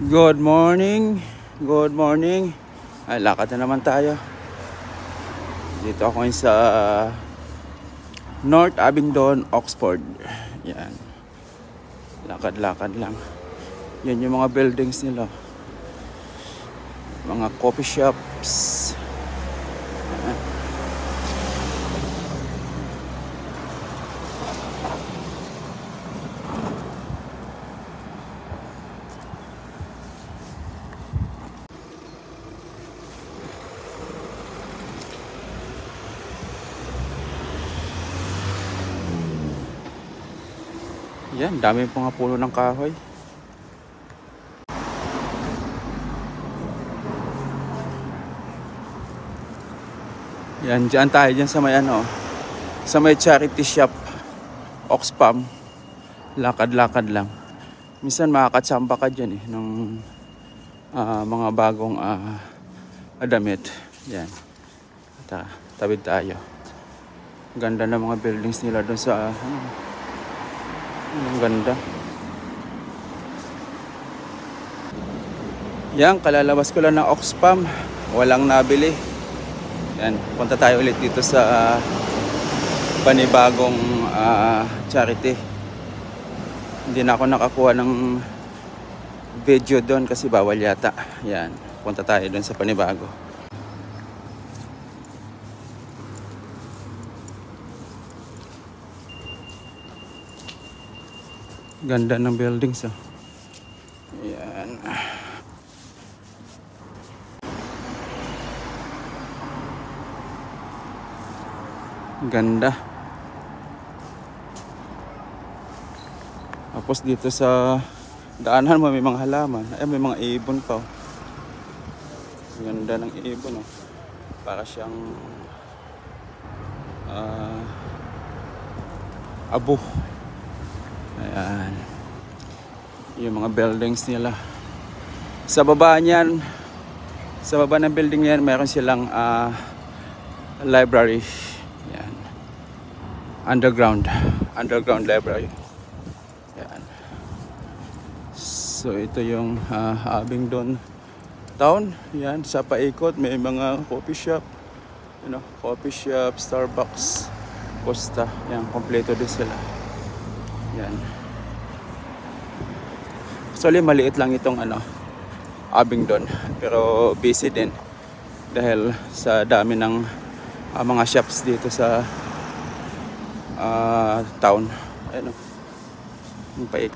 Good morning. Good morning. Ay, lakad na naman tayo. Dito ako ngayon sa North Abingdon, Oxford. Yan. Lakad-lakad lang. Yan yung mga buildings nila. Mga coffee shops. Yan. Yan, dami po nga puno ng kahoy. Yan, dyan tayo dyan sa may sa may charity shop, Oxfam. Lakad-lakad lang. Minsan makakatsamba ka dyan ng mga bagong damit. Yan. Tawid tayo. Ganda ng mga buildings nila doon sa ang ganda. Yan, kalalabas ko lang ng Oxfam. Walang nabili. Yan, punta tayo ulit dito sa panibagong charity. Hindi na ako nakakuha ng video doon kasi bawal yata. Yan, punta tayo doon sa panibago. Ganda ng buildings Ayan. Ganda. Tapos dito sa daanan mo may mga halaman. Ay, may mga ibon pa. Ganda ng ibon Para siyang abo. Ayan. Yung mga buildings nila. Sa baba niyan, sa baba ng building niyan, mayroon silang library. Ayan. Underground library. Ayan. So ito yung Abingdon town. Ayan, sa paikot may mga coffee shop. Coffee shop, Starbucks, Costa. Ayan, kompleto din sila. Yan. Actually, maliit lang itong Abingdon, pero busy din dahil sa dami ng mga shops dito sa town. Ayun, yung paikot.